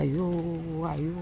Ayo, ayo.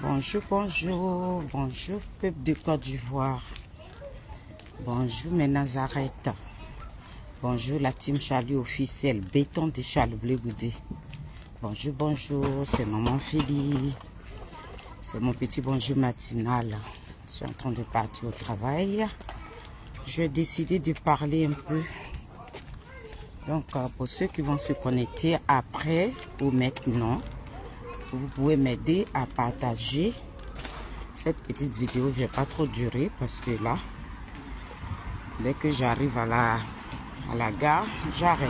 Bonjour, bonjour, bonjour peuple de Côte d'Ivoire. Bonjour mes Nazareth. Bonjour la team Charlie officielle, béton de Charles Bleu Goudé. Bonjour, bonjour, c'est maman Feli. C'est mon petit bonjour matinal. Je suis en train de partir au travail. J'ai décidé de parler un peu. Donc pour ceux qui vont se connecter après ou maintenant, vous pouvez m'aider à partager cette petite vidéo. Je ne vais pas trop durer parce que là, dès que j'arrive à la gare, j'arrête.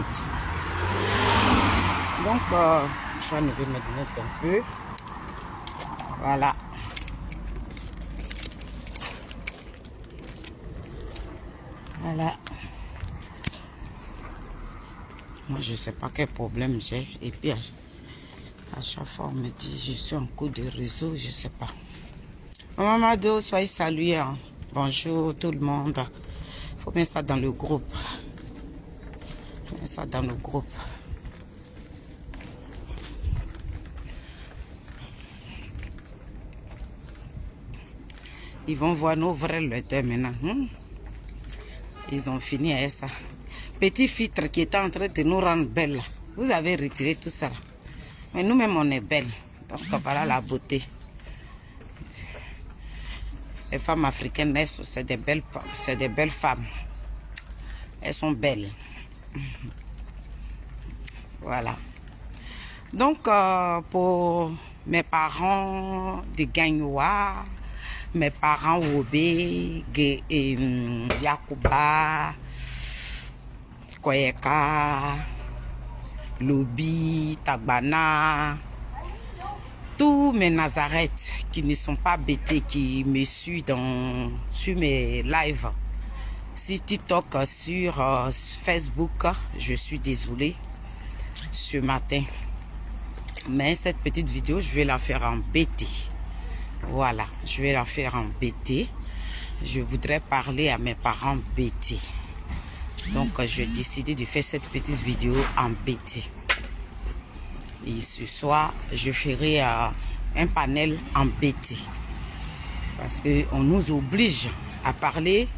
Donc, je vais enlever mes lunettes un peu. Voilà. Voilà. Moi, je ne sais pas quel problème j'ai. Et puis, à chaque fois, on me dit, je suis en coup de réseau, je ne sais pas. Maman Mado, soyez salués. Hein. Bonjour tout le monde. Il faut mettre ça dans le groupe. Mettre ça dans le groupe. Ils vont voir nos vrais lutteurs maintenant. Ils ont fini avec ça. Petit filtre qui était en train de nous rendre belles. Vous avez retiré tout ça. Mais nous-mêmes, on est belles. Donc, voilà la beauté. Les femmes africaines, c'est des belles femmes. Elles sont belles. Voilà. Donc, pour mes parents de Gagnoa, mes parents Wobé, Yakuba, Koyeka, Lobi, Tagbana, tous mes Nazareth qui ne sont pas bêtés, qui me suivent sur mes lives, sur TikTok, sur Facebook. Je suis désolée ce matin. Mais cette petite vidéo, je vais la faire en BT. Voilà, je vais la faire en BT. Je voudrais parler à mes parents BT. Donc, j'ai décidé de faire cette petite vidéo en BT. Et ce soir, je ferai un panel en BT. Parce qu'on nous oblige à parler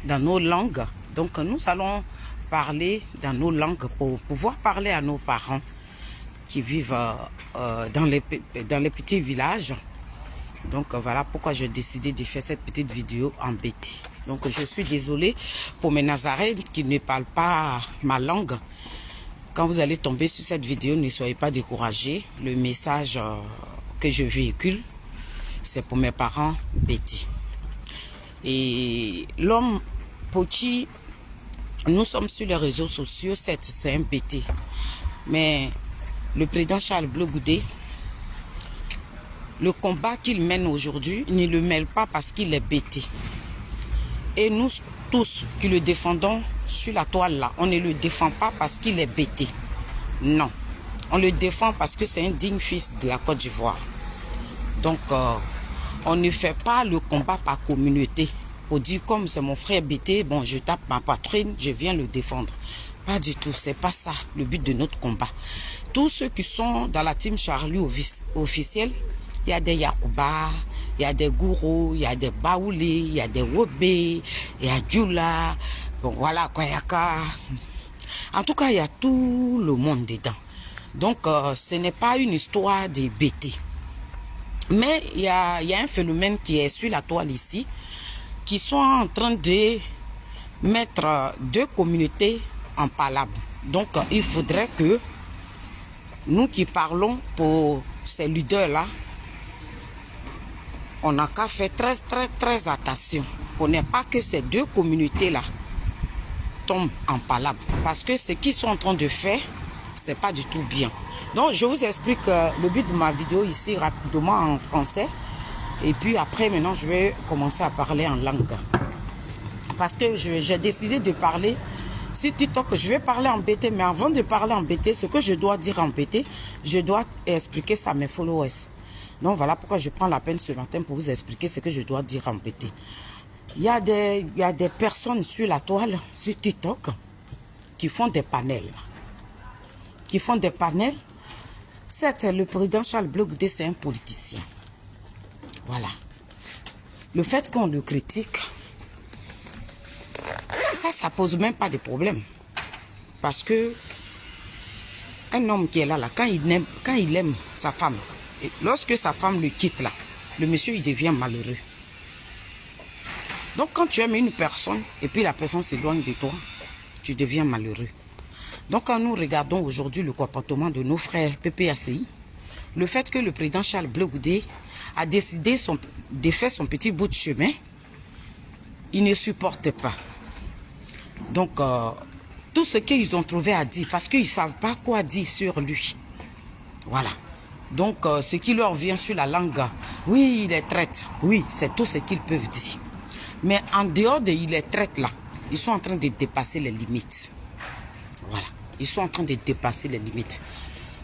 dans nos langues. Donc, nous allons parler dans nos langues pour pouvoir parler à nos parents qui vivent dans les petits villages. Donc, voilà pourquoi j'ai décidé de faire cette petite vidéo en BT. Donc, je suis désolée pour mes Nazareth qui ne parlent pas ma langue. Quand vous allez tomber sur cette vidéo, ne soyez pas découragés. Le message que je véhicule, c'est pour mes parents BT. Et l'homme pour qui nous sommes sur les réseaux sociaux, c'est un BT. Mais le président Charles Bleu Goudé, le combat qu'il mène aujourd'hui, il ne le mêle pas parce qu'il est BT. Et nous tous qui le défendons sur la toile là, on ne le défend pas parce qu'il est BT. Non. On le défend parce que c'est un digne fils de la Côte d'Ivoire. Donc, on ne fait pas le combat par communauté. Pour dire comme c'est mon frère BT, bon, je tape ma poitrine, je viens le défendre. Pas du tout, c'est pas ça le but de notre combat. Tous ceux qui sont dans la team Charlie officielle, il y a des Yakuba, il y a des Gourou, il y a des Baoulé, il y a des Wobé, il y a Djoula, bon voilà, Koyaka. En tout cas, il y a tout le monde dedans. Donc, ce n'est pas une histoire de BT. Mais il y a un phénomène qui est sur la toile ici, qui sont en train de mettre deux communautés en palabre. Donc, il faudrait que nous qui parlons pour ces leaders-là, on n'a qu'à faire très attention pour ne pas que ces deux communautés-là tombent en palabre. Parce que ce qu'ils sont en train de faire, c'est pas du tout bien. Donc, je vous explique le but de ma vidéo ici rapidement en français. Et puis après, maintenant, je vais commencer à parler en langue. Parce que j'ai décidé de parler sur TikTok. Je vais parler en BT, mais avant de parler en BT, ce que je dois dire en BT, je dois expliquer ça à mes followers. Donc, voilà pourquoi je prends la peine ce matin pour vous expliquer ce que je dois dire en BT. Il y a des personnes sur la toile, sur TikTok, qui font des panels. Certes, le président Charles Blé Goudé, c'est un politicien. Voilà. Le fait qu'on le critique, ça pose même pas de problème. Parce que un homme qui est là, quand il aime sa femme, et lorsque sa femme le quitte là, le monsieur, il devient malheureux. Donc, quand tu aimes une personne et puis la personne s'éloigne de toi, tu deviens malheureux. Donc, quand nous regardons aujourd'hui le comportement de nos frères PPACI, le fait que le président Charles Blé Goudé a décidé de faire son petit bout de chemin, il ne supporte pas. Donc, tout ce qu'ils ont trouvé à dire, parce qu'ils ne savent pas quoi dire sur lui. Voilà. Donc, ce qui leur vient sur la langue, oui, il les traite. Oui, c'est tout ce qu'ils peuvent dire. Mais en dehors de il les traite là, ils sont en train de dépasser les limites. Voilà. Ils sont en train de dépasser les limites.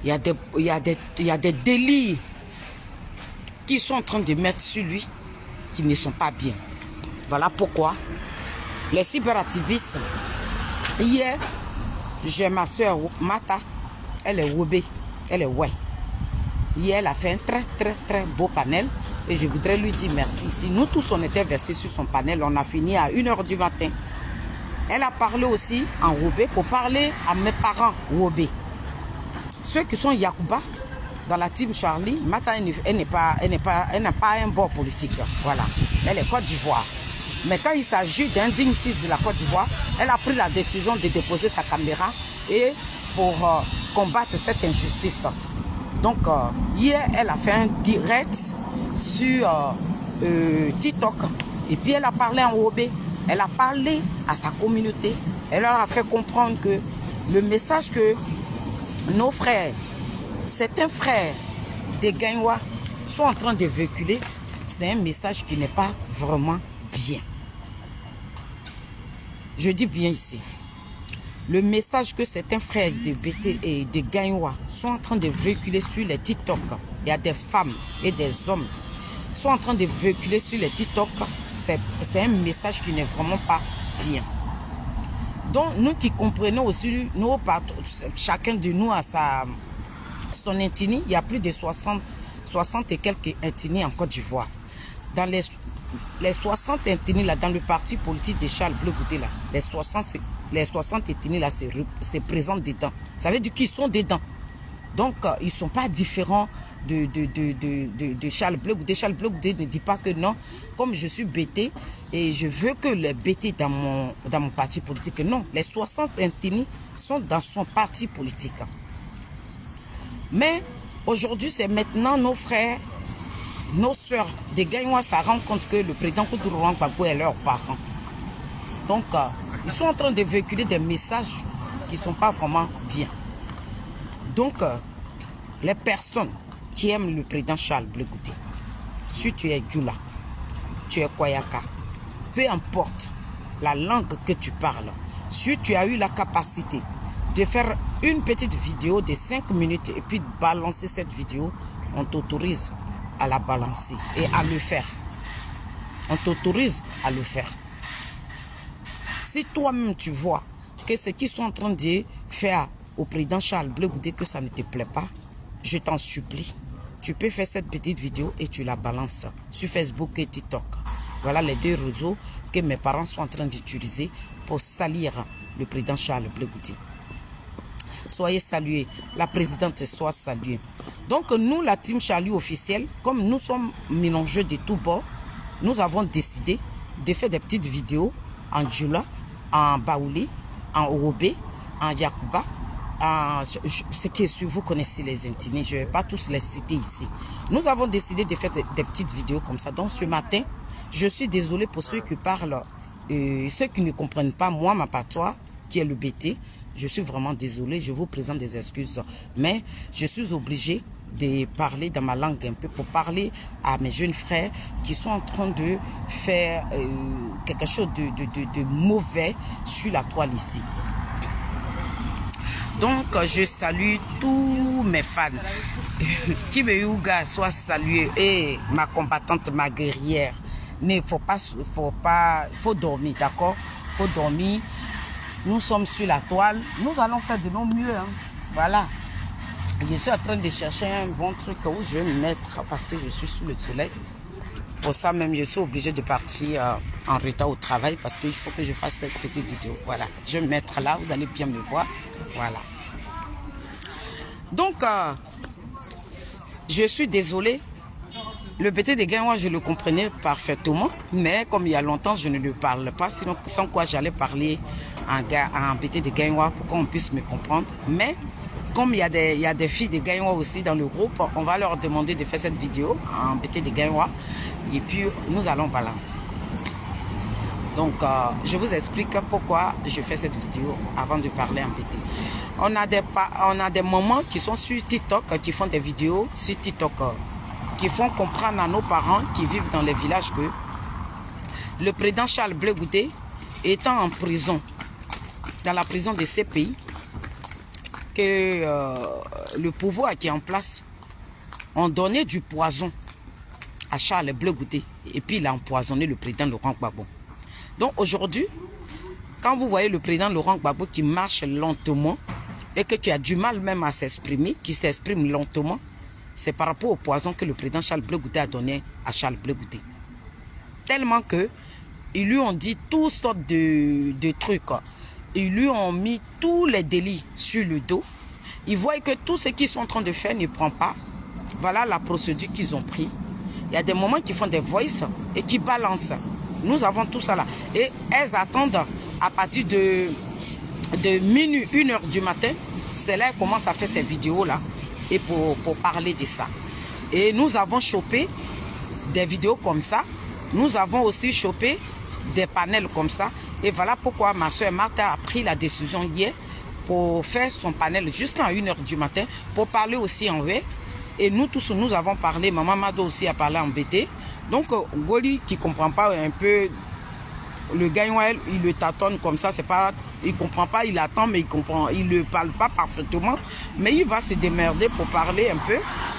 Il y a des délits qu'ils sont en train de mettre sur lui qui ne sont pas bien. Voilà pourquoi les cyberactivistes, hier, j'ai ma soeur Mata, elle est Wobé, elle est ouais. Hier, elle a fait un très beau panel et je voudrais lui dire merci. Si nous tous on était versés sur son panel, on a fini à 1 h du matin. Elle a parlé aussi en Wobé pour parler à mes parents Wobé. Ceux qui sont Yacouba, dans la team Charlie, Mata, elle n'a pas un bord politique. Voilà. Elle est Côte d'Ivoire. Mais quand il s'agit d'un digne fils de la Côte d'Ivoire, elle a pris la décision de déposer sa caméra et pour combattre cette injustice. Donc, hier, elle a fait un direct sur TikTok. Et puis, elle a parlé en Wobé. Elle a parlé à sa communauté. Elle leur a fait comprendre que le message que nos frères, certains frères des Gaïwa sont en train de véhiculer, c'est un message qui n'est pas vraiment bien. Je dis bien ici. Le message que certains frères de BT et de Gaïwa sont en train de véhiculer sur les TikTok, il y a des femmes et des hommes sont en train de véhiculer sur les TikTok, c'est un message qui n'est vraiment pas bien. Donc, nous qui comprenons aussi, chacun de nous a son ethnie, il y a plus de 60 et quelques ethnies en Côte d'Ivoire. Dans les 60 ethnies, là, dans le parti politique de Charles Blé Goudé, là, les 60 ethnies là, se présentent dedans. Ça veut dire qu'ils sont dedans. Donc, ils ne sont pas différents de Charles Blé Goudé. Charles Blé Goudé ne dit pas que non, comme je suis BT et je veux que les BT dans mon parti politique. Non, les 60 ethnies sont dans son parti politique. Mais aujourd'hui, c'est maintenant nos frères, nos soeurs des Gaïwa se rendent compte que le président Koutourou Gbagbo est leurs parents. Donc, ils sont en train de véhiculer des messages qui ne sont pas vraiment bien. Donc, les personnes qui aiment le président Charles Blé Goudé, si tu es Djoula, tu es Koyaka, peu importe la langue que tu parles, si tu as eu la capacité de faire une petite vidéo de 5 minutes et puis de balancer cette vidéo, on t'autorise à la balancer et à le faire. On t'autorise à le faire. Si toi-même tu vois que ce qu'ils sont en train de faire au président Charles Blé Goudé, que ça ne te plaît pas, je t'en supplie, tu peux faire cette petite vidéo et tu la balances sur Facebook et TikTok. Voilà les deux réseaux que mes parents sont en train d'utiliser pour salir le président Charles Blé Goudé. Soyez salués, la présidente soit saluée. Donc nous, la team Charlie officielle, comme nous sommes mélangés de tous bords, nous avons décidé de faire des petites vidéos en Djoula, en Baouli, en Orobé, en Yacouba, ce qui est sûr, vous connaissez les intimes, je ne vais pas tous les citer ici. Nous avons décidé de faire des petites vidéos comme ça. Donc ce matin, je suis désolée pour ceux qui parlent, ceux qui ne comprennent pas moi, ma patois, qui est le BT. Je suis vraiment désolée, je vous présente des excuses. Mais je suis obligée de parler dans ma langue un peu pour parler à mes jeunes frères qui sont en train de faire quelque chose de mauvais sur la toile ici. Donc, je salue tous mes fans. Kibeyuga soit salué. Et ma combattante, ma guerrière. Il faut dormir, d'accord? Faut dormir. Nous sommes sur la toile. Nous allons faire de nos mieux. Hein. Voilà. Je suis en train de chercher un bon truc où je vais me mettre parce que je suis sous le soleil. Pour ça même, je suis obligée de partir en retard au travail parce qu'il faut que je fasse cette petite vidéo. Voilà. Je vais me mettre là. Vous allez bien me voir. Voilà. Donc, je suis désolée. Le BT de Gaïwa, je le comprenais parfaitement. Mais comme il y a longtemps, je ne le parle pas. Sinon, sans quoi j'allais parler en BT de Gaïwa pour qu'on puisse me comprendre. Mais comme il y a des filles de Gaïwa aussi dans le groupe, on va leur demander de faire cette vidéo en BT de Gaïwa. Et puis, nous allons balancer. Donc, je vous explique pourquoi je fais cette vidéo avant de parler en BT. On a des mamans qui sont sur TikTok, qui font des vidéos sur TikTok, qui font comprendre à nos parents qui vivent dans les villages que le président Charles Blé Goudé, étant en prison, dans la prison de ces pays, que le pouvoir qui est en place ont donné du poison à Charles Blé Goudé et puis il a empoisonné le président Laurent Gbagbo. Donc aujourd'hui, quand vous voyez le président Laurent Gbagbo qui marche lentement et que tu as du mal même à s'exprimer, qui s'exprime lentement, c'est par rapport au poison que le président Charles Blé Goudé a donné à Charles Blé Goudé. Tellement que ils lui ont dit toutes sortes de trucs. Ils lui ont mis tous les délits sur le dos. Ils voient que tout ce qu'ils sont en train de faire ne prend pas. Voilà la procédure qu'ils ont pris. Il y a des moments qui font des voices et qui balancent. Nous avons tout ça là. Et elles attendent à partir de minuit, 1h du matin. C'est là qu'elles commencent à faire ces vidéos-là. Et pour parler de ça. Et nous avons chopé des vidéos comme ça. Nous avons aussi chopé des panels comme ça. Et voilà pourquoi ma soeur Martha a pris la décision hier pour faire son panel jusqu'à 1h du matin pour parler aussi en V. Et nous tous, nous avons parlé. Maman Mado aussi a parlé en BT. Donc, Goli qui ne comprend pas un peu, le Gaïwa, il le tâtonne comme ça, c'est pas, il ne comprend pas, il attend, mais il ne parle pas parfaitement. Mais il va se démerder pour parler un peu.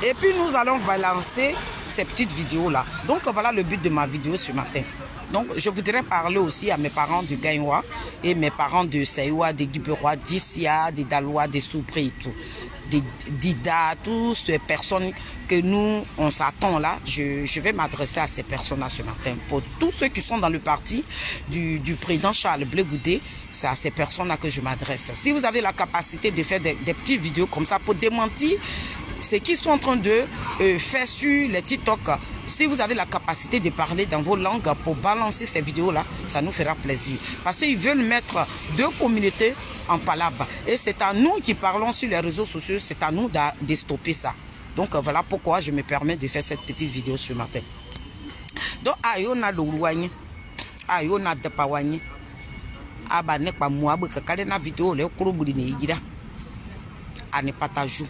Et puis, nous allons balancer ces petites vidéos-là. Donc, voilà le but de ma vidéo ce matin. Donc, je voudrais parler aussi à mes parents de Gaïwa et mes parents de Saïwa, de Guiberois, d'Issia, de Dalois, de Soupré et tout. Dida, toutes ces personnes que nous, on s'attend là, je vais m'adresser à ces personnes-là ce matin. Pour tous ceux qui sont dans le parti du président Charles Blé Goudé, c'est à ces personnes-là que je m'adresse. Si vous avez la capacité de faire des petites vidéos comme ça pour démentir ce qu'ils sont en train de faire sur les TikTok, si vous avez la capacité de parler dans vos langues pour balancer ces vidéos-là, ça nous fera plaisir. Parce qu'ils veulent mettre deux communautés en palabre. Et c'est à nous qui parlons sur les réseaux sociaux, c'est à nous de stopper ça. Donc voilà pourquoi je me permets de faire cette petite vidéo ce matin. Donc, ayona l'ououanye, ayona de pawanye, aba ne pas moi, kade na vidéo, le kurubuli ne yira, ane patajou.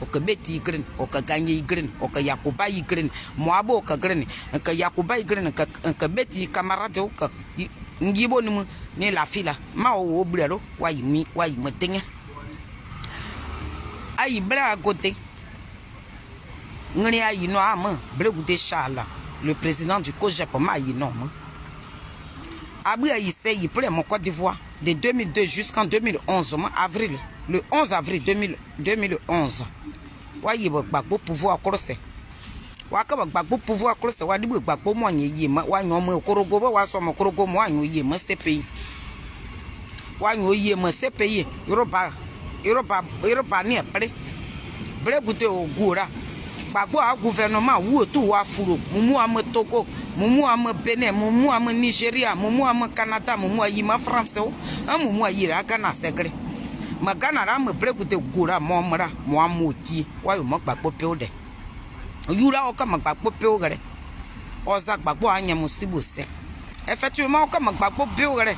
Oka beti green, oka gagné green, oka yakuba green, moabo oka green, oka yakuba green, oka beti camarade oka ngibo ni la fila, ma o oblero, wai me tenga. Ayi bla à côté. Ngani ayi no ama, Blé Goudé Charles, le président du COJEP, ma ayi no ma. Abri ayi se yi près mon Côte d'Ivoire de 2002 jusqu'en 2011, avril. Le 11 avril 2011, Waye Gbagbo pouvoir croisé. Waka Gbagbo pouvoir croisé, Wadi Gbagbo moanye yema, Wanyo Korogo, Wasom Korogo, Wanyo yema, CPI. Wanyo yema, CPI, Europa ni après. Blé Goudé au Goura. Gbagbo a gouvernement, ou tout wa fouro, Moumou ame Togo, Moumou ame Benin, Moumou ame Nigeria, Moumou ame Canada, Moumou yima France, Moumou yira Ghana secret. magana ra me bregute gura momra mo amuki wa yo mo gbagbo pe o de yura o ka mo gbagbo pe o gere o za gbagbo anya mo sibo se effectivement o ka mo gbagbo pe o gere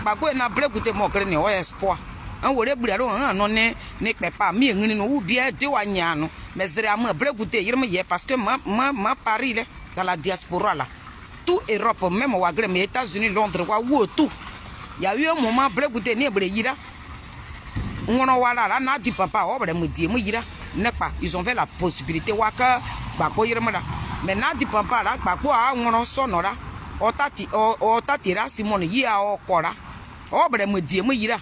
gbagbo na bregute mo gere ni o espoir an wore bure ro han no ne pepa mi ngini no ubi e de wa nya no mesere am bregute yirme ye parce que ma Paris là dans la diaspora là tout Europe même wa gere mais États-Unis Londres wa wo tout il y a eu un moment bregute ni bre yira ngono wala la na di papa o bre mu di mu yira nepa ils ont fait la possibilité wa ka gbagbo yirme la mais na di papa la gbagbo a ngono sonora o tati ra Simon yi a o kora o bre mu di mu yira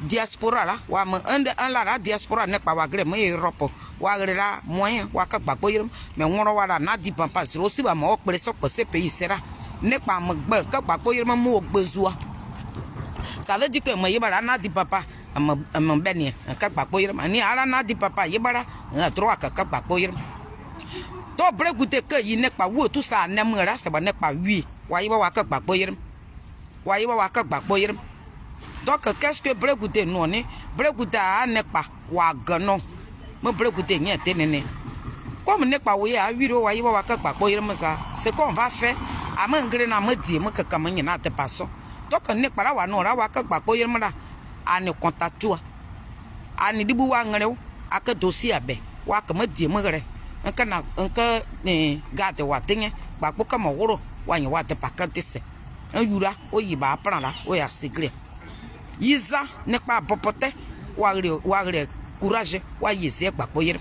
diaspora la wa me un la diaspora nepa wa gre mu Europe wa gre la moyen wa ka gbagbo yirme mais ngono wala na di papa zero si ba mo o pere so ko se pays sera nepa me gbe ka gbagbo yirme mu o gbezua ça veut dire que mo yibara na di papa am beni ka gbagbo yirme ni ara na di papa yibara droit ka gbagbo yirme to bregute ke yi nepa wo tout ça nemra se ba nepa wi wa yiba wa ka gbagbo yirme wa yiba wa ka gbagbo yirme donc qu'est-ce que bregute non ni bregute a nepa wa gano mo bregute ni tenene comme nepa wo ya wiro wa yiba wa ka gbagbo yirme ça c'est qu'on va faire a mangre na madi mo ka kamanya na te paso donc nepa la wa no ra wa ka gbagbo yirme la ani contact ani dibu wa ngrew aka dossier abe wa ka madi mo gre nka ne gade wa tenye gbagbo ka mo woro wa yin wa te pakatise yura o yi ba pran la o ya sigre yiza nepa popote wa gre courage wa yise gbagbo yire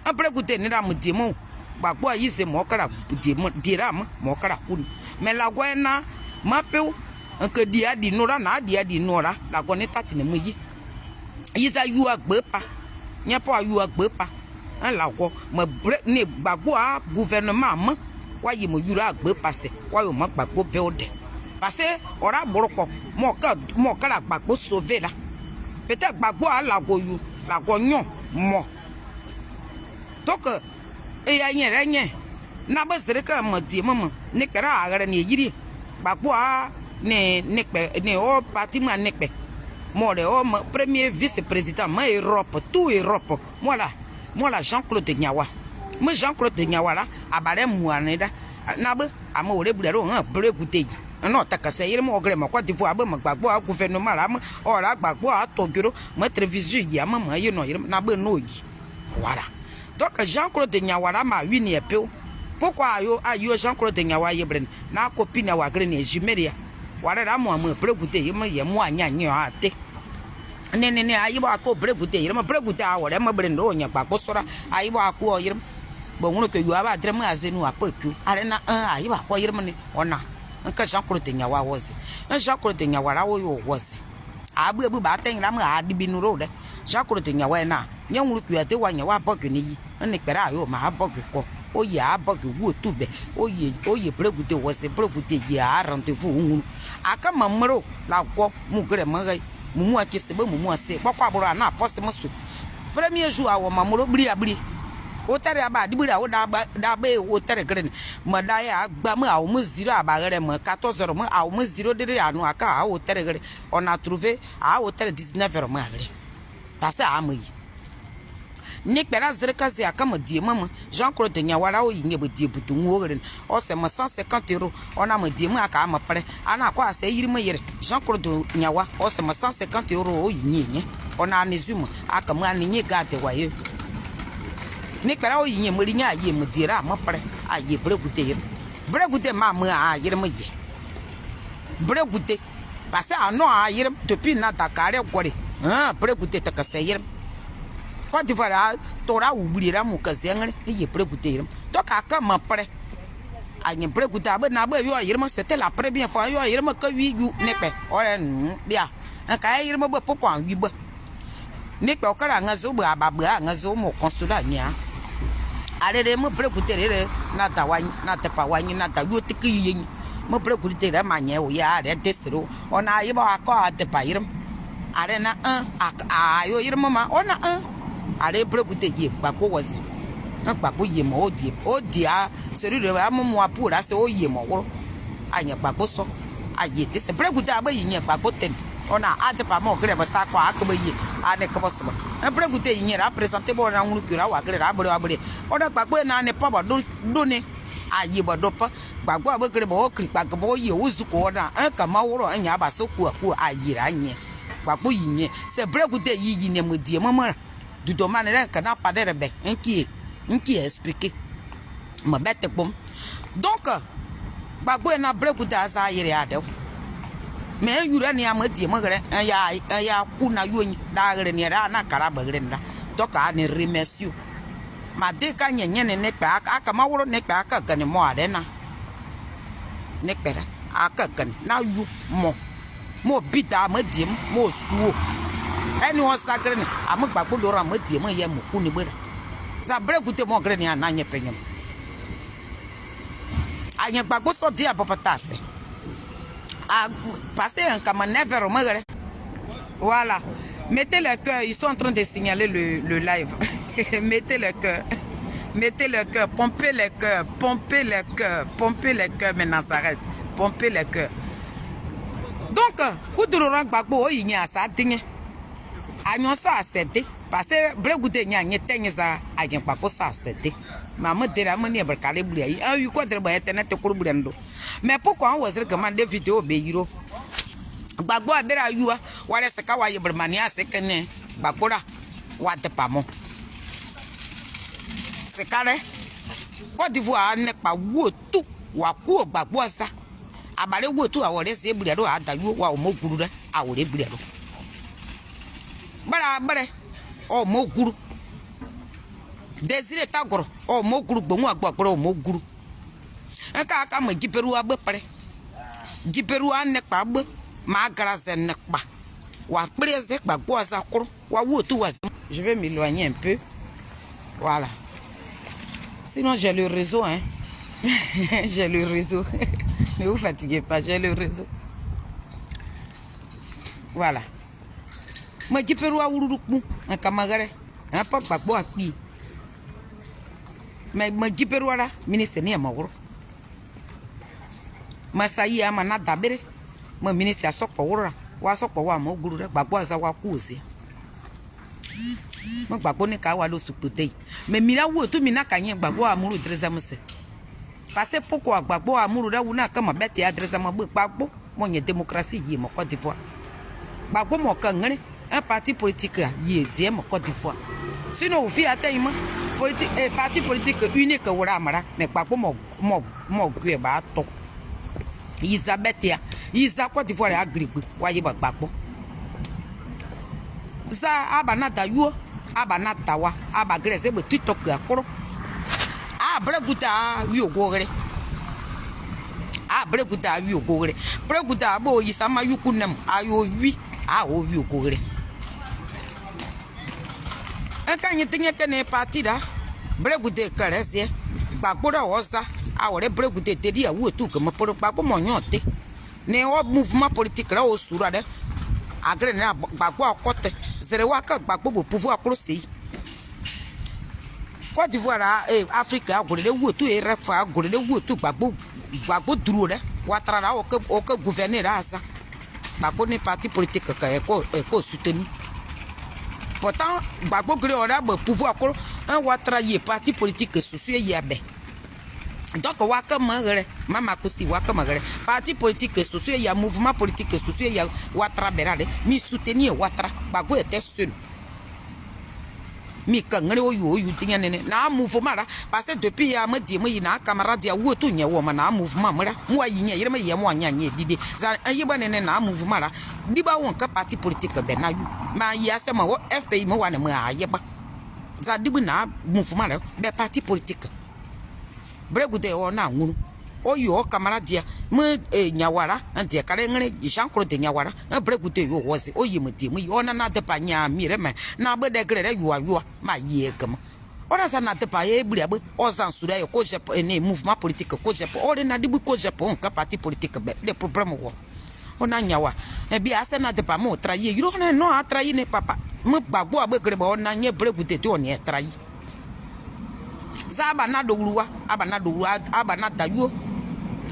abregute ni ra mudi mo gbagbo yise mo kara di mo dira mo kara kun me la gwa na mape nke dia di nora na dia di nora la go ni tati ne mo yi yiza yu agbe pa nya po yu agbe pa an la go mo bre ni gbagbo a gouvernement mo wa yi mo yura agbe pase wa yo mo gbagbo be ode parce que ora boroko mo kara gbagbo sauver la peut-être gbagbo a la go yu la go nyon mo donc e ya yen re yen na be sere ka mo di mo ni kara agare ni yiri gbagbo a ne pe ne o parti ma ne pe mo le o premier vice-président ma Europe tout Europe moi la Jean-Claude Nyawa mo Jean-Claude Nyawa la abare mu anida na be ama ore bulero han bregute no takase yire mo ogre mo kwa divu abe mo gbagbo a gouvernement la mo ora gbagbo a togiro mo télévision yi ama mo yi no yire na be no yi voilà donc Jean-Claude Nyawa ma wini epe pourquoi ayo Jean-Claude Nyawa yebren na copine wa gre ne jumeria wala ra mo bregute yi mo ye mo anya nyo ate ne ayibo ako bregute yire mo bregute a wore mo bre ndo nya gbagbo sora ayibo ako yire bo ngono ke yu aba dre mo azenu apotu arena ayibo ako yire mo ni ona nka Jean-Claude Nyawa wozi Jean-Claude Nyawa ra wo yo wozi abu ba ten ra mo adibi nuro de Jean-Claude Nyawa na nyanwuru kuate wa Nyawa bogu ni yi ne kpera ayo ma bogu ko oye abogu wo tube oye bregute wozi bregute ya rendez-vous unu aka mamro la ko mu gre mo gai mumu akise be mumu ase bokwa buru na posse musu premier jour awo mamro bri o tere aba diburi awo da ba o tere gre ma da ya gba mu awo mu zero aba gre mo 14 mo awo mu zero de anu aka awo tere gre on a trouvé awo tere 19 mo gre ta sa amuyi ni kpera zirikazi aka mo die mama Jean-Claude Nyawa ra o yinye be die butu ngogre o se mo 150 euros ona mo die mu aka ma pre ana kwa se yiri mo yire Jean-Claude Nyawa o se mo 150 euros o yinye ona anizumu aka mo aninye gade waye ni kpera o yinye mo rinya aye mo dira ma pre aye bregute ma mo a yire mo ye bregute parce ano a yire depuis na Dakar gore bregute ta ka se yire Côte d'Ivoire tora ubulira mu kazengre ye bregute yire to ka ka ma pre anye bregute abe na abe yo yire mo c'était la première fois yo yire mo ka wi gu nepe ore bia ka yire mo be pokwa wi ba nepe okara ngazo ba ababa ngazo mo consulat nya arere mo bregute rere na tawani na tepawani na tayo tiki mo bregute re manye o ya re desero ona yiba akọ atepayire are na ayo yire mo ma ona are bregute ye gbagbo wozi gbagbo ye mo odi a seri re amumu apura se o ye mo woro anya gbagbo so aye te se bregute abe yin gbagbo ten On a hâte pas mon grève ça quoi que bayi ane ko boss un peu goûter yira présenter bon na ngulu kura wa grève abole abole on a gbagbo na ne pa ba doni ayi ba do pa gbagbo abo grève bo kri gbagbo yi ozuko na an kama woro anya ba so ku ayira nye gbagbo yinye c'est vrai goûter yi ne mo die mama du domaine ren kana pas de rebe inki expliquer ma bête bom donc gbagbo na vrai goûter asa yira ade mais yura ni amadi magare ya kuna yoni da gare ni ra na kara bagare nda doka ni remercier ma de ka nyenye ne pa aka ma woro ne pa aka kan mo ade na ne pera aka kan na yu mo bita amadi mo suo eni o sakre ni amagbagbo do ra amadi mo ye mo kuni bera za bregute mo gare ni ananye penyem anya gbagbo so dia popatase à passer un camanèvre. Voilà. Mettez le cœur. Ils sont en train de signaler le live. Mettez le cœur. Mettez le cœur. Pompez le cœur. Pompez le cœur. Pompez le cœur. Mais Nazareth. Pompez le cœur. Donc, Koudouran Gbagbo, il y a ça. Agnon ça a cédé. Parce que Bregoudé, il y a un éteigneza. Agnon Gbagbo ça a cédé. Maman dira mani abarkale bouliayi a yu ko derba internet ko bulendo mais pourquoi on was recommandé vidéo be yiro gbagbo abera yuwa wale seka wa yebrmani asekene gbagora wa de pamo sekare Côte d'Ivoire ne pa wo tu wa ku gbagbo asa abare wo tu awore se buliado adayu wa o moguru re awore buliado bare o moguru Désiré Tagoro, oh mon groupe, bon, mon groupe. Un cas comme Giperu à peu près. Giperu à ne pas, ma grâce n'est pas. Ou après, c'est pas quoi ça, ou tout. Je vais m'éloigner un peu. Voilà. Sinon, j'ai le réseau, hein. J'ai le réseau. Ne vous fatiguez pas, j'ai le réseau. Voilà. Moi, Giperu à Uruku, un camarade, un papa, bois, qui. Mais Giperuara, ministre ni amawro. Masayi amana dabere. Mo ministre asoko wora. Wa soko wa mo guru re gbagbo aza wa ku ozi. Mo gbagbo ni ka wa lo supote. Mais mira wo to mi na kanye gbagbo amuru drezamse. Parce pourquoi gbagbo amuru re wuna kama beti adrezama gbagbo mo nye démocratie yi mo Côte d'Ivoire. Gbagbo mo kan ngre un parti politique yi eze mo Côte d'Ivoire. Sinon, vous faites un parti politique unique au Ramara, mais pas pour mon guébato. Isabeth, Isa Côte d'Ivoire agrippe, voyez votre babo. Za abanata yo, abanata wa, abagrese, but tu toques à coro. Ah, breguta, you go. Ah, breguta, you go. Breguta, bo, Isama, you couldn't, ayo, oui, ah, oh, you go. Quand you think que n'est pas tira, bregoute caresse, Babura osa, our bregoute te dia ou tout comme pour Babo Monyote. Ne au mouvement politique là au sourade, agrena Babo à côté, Zerewaka Babo pour pouvoir procéder. Côte d'Ivoire, Africa, goulé ou tout et refa, goulé ou tout Babo Droure, Ouattara au que gouverner à ça. Babo n'est parti politique qu'éco soutenu. Pourtant, Gbagbo Gréora pouvoir un Ouattara y parti politique social yabe. Donc, Wakamagre, Mama Kosi Wakamagre, parti politique social, il y a mouvement politique social, il y a Ouattara Berade, mi soutenir Ouattara, Gbagbo était seul. Mi kangre oyu tingane na mouvement là parce que depuis ya me dit moi na camarade ya wotu nya wo na mouvement mara moi yinya yirema ye mo anya nya dide za ayiba ne na mouvement là diba won ka parti politique be na yu ma ya se ma wo FPI mo wane mo ayeba za dibu na mouvement là be parti politique bregude o na ngunu oyo camarade ya me nyawara ante kare ngre Jean Claude nyawara bregude yo wosi oyi me di mo ona na de pa nya mire me na be de gre yo ma ye gam ona sa na de pa ye buri abe ozan sura yo ko je ne mouvement politique ko je ore na dibu ko je on ka parti politique be le problème wo ona nyawa e bi ase na de pa mo traye yo no a traye ne papa me gbagbo abe gre ba ona nye bregude to ne traye za aba na do ruwa aba na dayo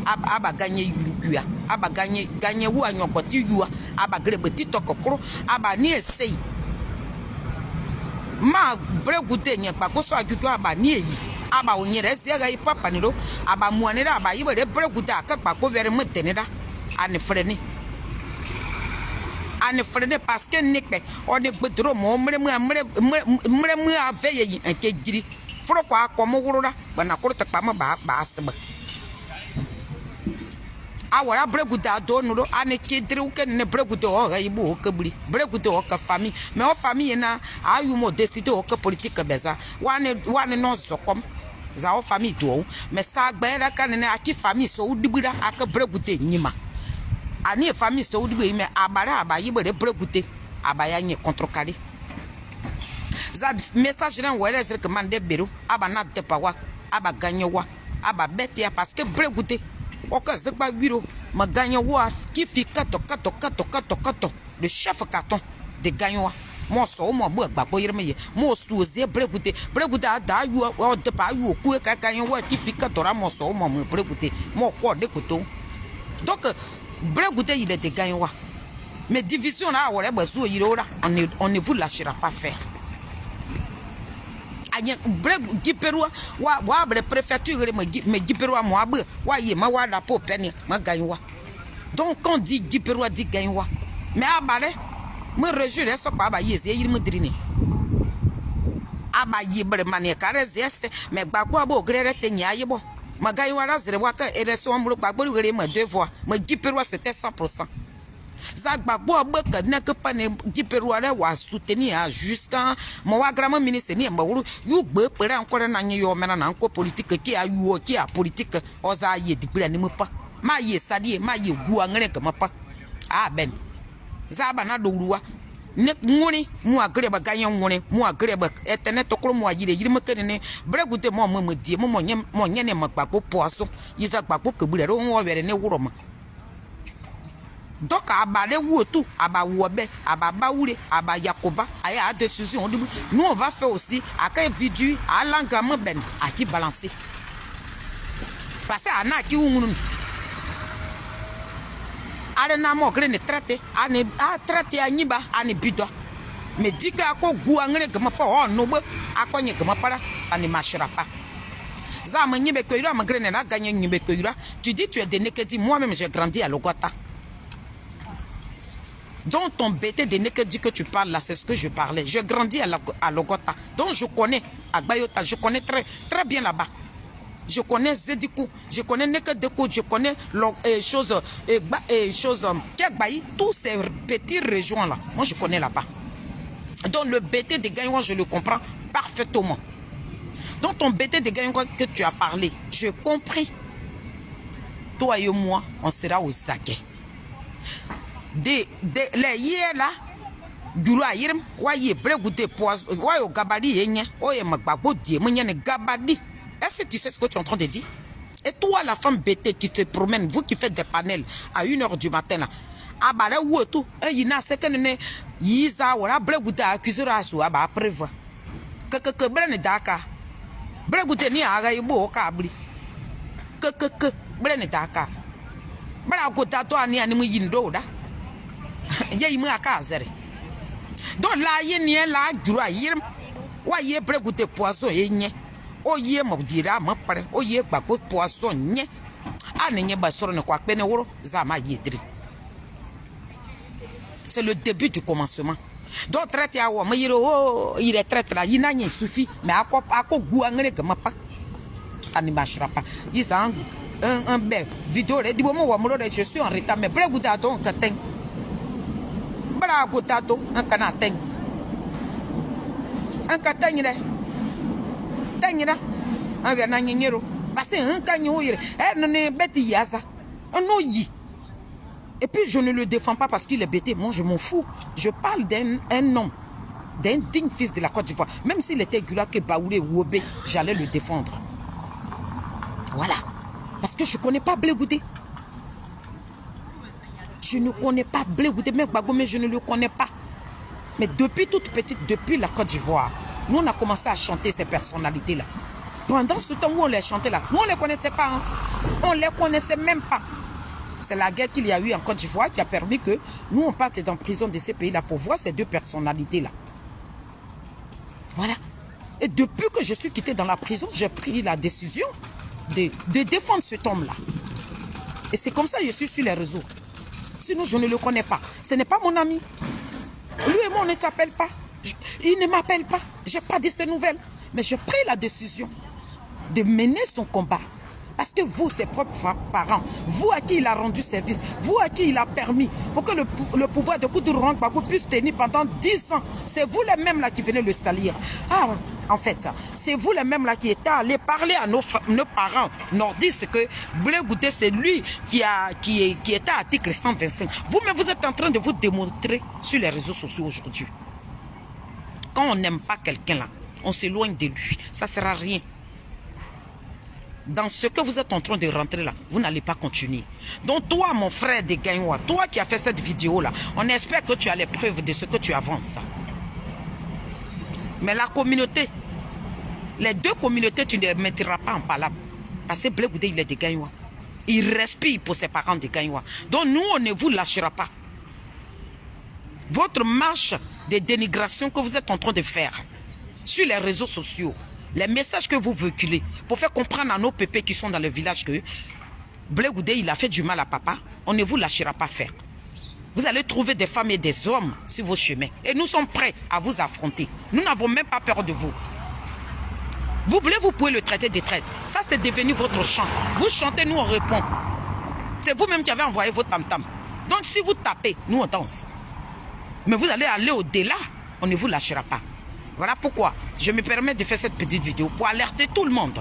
aba ganye yurukua aba gagner ou a nyokoti yua aba grebe TikTok kro aba ni essaye ma bregoute nye pa ko so agugo aba ni eyi aba onyere ziaga yi papa ni do aba muane da aba yi bere bregoute aka pa ko vere mutene da ani frene parce que nekpe on est bedro mo mre aveye nke giri fro kwa akomo wurura bana kurta pa ma ba asba awara bregoute ado nuro ani kidri uke ne bregoute o ga ibu o kabri bregoute o ka famille mais o famille na ayu mo décider o ka politique beza wane no zokom za o famille do mais sa gbera kan ne aki famille so udibira aka bregoute nyima ani famille so udibe me abara abayi bere bregoute abaya nye contrecarré za message ren wele zir que mande beru aba na tepa wa aba gagner wa aba bete parce que bregoute oka zikba wiro ma gagner wa qui fi kato le chef carton de gagner wa mo so mo bu gba ko yirme ye mo su ze bregoute da yu o de pa yu ku ka gagner wa qui fi kato ra mo so mo bregoute mo ko de koto donc bregoute il était gagner wa mais division là wala ba su yiro ra on ne vous lâchera pas faire anya breg giperwa wa bre préfecture me giperwa mo abe wa ye ma wa da po peni ma gagner donc quand dit giperwa dit gagner mais abale me rejure so pa ba ye ze yiri me drine aba ye bre mane kare zese me gbagbo abo grere te nya ye bo ma gagner ra zere wa ka ereso omru gbagbo gere me deux fois me giperwa c'était 100%. Zagbagbo abeka ne que pas ne giperwa re wa soutenir jusqu'à mo wa grand ministre ni mbawuru yu gbe pere encore na nyi yo mena na nko politique ki ayu ki a politique oza ye dibira ni mpa ma ye sadie ma ye gu angere ka mapa ah ben zaba na doruwa ne ngoni mu agre ba ganyan ngoni mu agre ba etene tokro mu ayire yiri mekene ne bregoute mo die mo nye ne magbagbo poaso yiza gbagbo kebure ro wo were ne wuro ma donc abale wotu aba wobe aba baoule aba yakoba aya décision nous on va faire aussi aka vidéo alanga mo ben aki balancer parce que ana ki ungunu ale na mo gre ne traité ani a traité anyiba ani bido mais dika ko gu angre gama pa o no bo akonye gama para ça ne marchera pas za ma nyibe ko ira ma gre ne na gagner nyibe ko ira tu dis tu es de Nekedi, moi-même j'ai grandi à Logota. Donc ton BT de Nekedi que tu parles là, c'est ce que je parlais. Je grandis à Logota. Donc je connais Agbayota, je connais très bien là-bas. Je connais Zedikou, je connais Nekedeko, je connais choses Kekbayi, tous ces petites régions là. Moi je connais là-bas. Donc le BT de Gagnon, je le comprends parfaitement. Donc ton BT de Gagnon que tu as parlé, j'ai compris. Toi et moi, on sera aux aguets. Les hier là, du roi yirm, voyez, bregoute poison, voyez, gabadi, yenya, oye, magbabo, die, mounyane, gabadi. Est-ce que tu sais ce que tu es en train de dire? Et toi, la femme bêtée qui te promène, vous qui faites des panels à 1h du matin là, ah bah là, où tout, il y a ce que ne yisa, ou la bregoute accusé à soi, bah prévoir. Que brenne daka. Bregoute ni à gaïbo au cabri. Que brenne daka. Bregoute toi ni animé yindo da. Yé me à casere. Donc là, il y a la droit, voyez, bregoute poisson et nye. Oye mo dira mo pare oye gbagbo poisson nye anenye ba soro ne kwa pene woro za ma yedri. C'est le début du commencement. Donc traite ya wo mo yiro oh il est traite là il n'y suffit mais ako gu angre que ma pas ça ne marchera pas. Ils ont un bel vidéo di mo wo mo je suis en retard mais bre guta to ka ten bra guta to an kana ten an ka ten ne Tanyira, un verre n'anyero, parce un cagnon, ne bête yasa, un oyi. Et puis je ne le défends pas parce qu'il est bêté, moi je m'en fous. Je parle d'un homme, d'un digne fils de la Côte d'Ivoire. Même s'il était Gula que Baoulé ou Obé, j'allais le défendre. Voilà. Parce que je ne connais pas Blegoudé. Je ne connais pas Blegoudé, mais je ne le connais pas. Mais depuis toute petite, depuis la Côte d'Ivoire, nous, on a commencé à chanter ces personnalités-là. Pendant ce temps où on les chantait là, nous, on ne les connaissait pas. Hein. On ne les connaissait même pas. C'est la guerre qu'il y a eu en Côte d'Ivoire qui a permis que nous, on parte dans la prison de ces pays-là pour voir ces deux personnalités-là. Voilà. Et depuis que je suis quitté dans la prison, j'ai pris la décision de défendre cet homme-là. Et c'est comme ça que je suis sur les réseaux. Sinon, je ne le connais pas. Ce n'est pas mon ami. Lui et moi, on ne s'appelle pas. Il ne m'appelle pas. Je n'ai pas de ses nouvelles. Mais j'ai pris la décision de mener son combat. Parce que vous, ses propres parents, vous à qui il a rendu service, vous à qui il a permis, pour que le pouvoir de Koudougou Gbagbo puisse tenir pendant 10 ans, c'est vous les mêmes là qui venez le salir. Ah, en fait, c'est vous les mêmes là qui étaient allés parler à nos parents nordistes que Blé Goudé, c'est lui qui était à article 125. Vous-même, vous êtes en train de vous démontrer sur les réseaux sociaux aujourd'hui. Quand on n'aime pas quelqu'un là, on s'éloigne de lui. Ça ne sert à rien. Dans ce que vous êtes en train de rentrer là, vous n'allez pas continuer. Donc toi, mon frère de Gagnoua, toi qui as fait cette vidéo là, on espère que tu as les preuves de ce que tu avances. Mais la communauté, les deux communautés, tu ne les mettras pas en palabre. Parce que Blé Goudé, il est de Gagnoua. Il respire pour ses parents de Gagnoua. Donc nous, on ne vous lâchera pas. Votre marche de dénigration que vous êtes en train de faire sur les réseaux sociaux, les messages que vous véhiculez pour faire comprendre à nos pépés qui sont dans le village que Blé Goudé, il a fait du mal à papa, on ne vous lâchera pas faire. Vous allez trouver des femmes et des hommes sur vos chemins. Et nous sommes prêts à vous affronter. Nous n'avons même pas peur de vous. Vous voulez, vous pouvez le traiter de traite. Ça, c'est devenu votre chant. Vous chantez, nous on répond. C'est vous-même qui avez envoyé vos tam-tam. Donc si vous tapez, nous on danse. Mais vous allez aller au-delà, on ne vous lâchera pas. Voilà pourquoi je me permets de faire cette petite vidéo pour alerter tout le monde.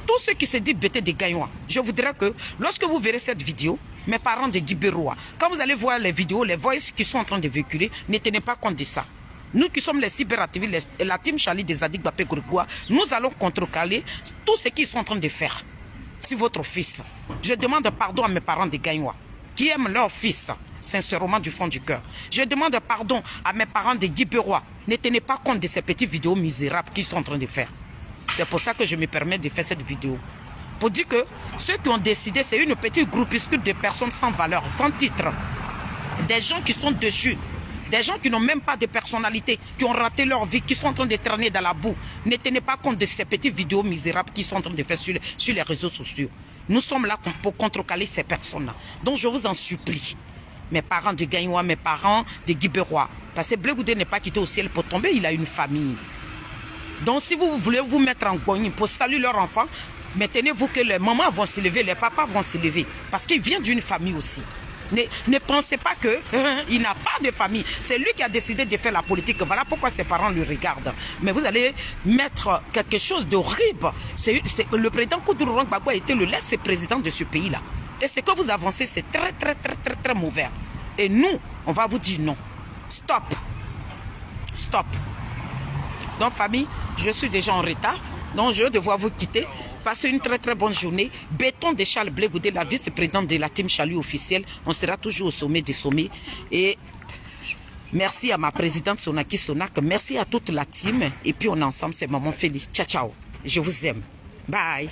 Tous ceux qui se disent bêtés de Gagnoua, je voudrais que lorsque vous verrez cette vidéo, mes parents de Guibéroa, quand vous allez voir les vidéos, les voices qui sont en train de véhiculer, ne tenez pas compte de ça. Nous qui sommes les cyberactivistes, la team Charlie des Adik Bapé Gourgoua, nous allons contrecarrer tout ce qu'ils sont en train de faire sur votre fils. Je demande pardon à mes parents de Gagnoua, qui aiment leur fils sincèrement du fond du cœur. Je demande pardon à mes parents de Guibéroa. Ne tenez pas compte de ces petites vidéos misérables qu'ils sont en train de faire. C'est pour ça que je me permets de faire cette vidéo. Pour dire que ceux qui ont décidé, c'est une petite groupuscule de personnes sans valeur, sans titre. Des gens qui sont dessus. Des gens qui n'ont même pas de personnalité, qui ont raté leur vie, qui sont en train de traîner dans la boue. Ne tenez pas compte de ces petites vidéos misérables qu'ils sont en train de faire sur les réseaux sociaux. Nous sommes là pour contrecaler ces personnes-là. Donc je vous en supplie. Mes parents de Gagnoua, mes parents de Guibéroa. Parce que Blé Goudé n'est pas quitté au ciel pour tomber, il a une famille. Donc si vous voulez vous mettre en gogne pour saluer leur enfant, maintenez-vous que les mamans vont se lever, les papas vont se lever. Parce qu'il vient d'une famille aussi. Ne pensez pas qu'il n'a pas de famille. C'est lui qui a décidé de faire la politique. Voilà pourquoi ses parents le regardent. Mais vous allez mettre quelque chose d'horrible. Le président Koudougou Gbagbo a été le laissé-président de ce pays-là. Et ce que vous avancez, c'est très mauvais. Et nous, on va vous dire non. Stop. Stop. Donc, famille, je suis déjà en retard. Donc, je vais devoir vous quitter. Passez une très bonne journée. Béton de Charles Blé Goudé, la vice-présidente de la team Chalut officielle. On sera toujours au sommet des sommets. Et merci à ma présidente Sonaki Sonak. Merci à toute la team. Et puis, on est ensemble. C'est Maman Feli. Ciao, ciao. Je vous aime. Bye.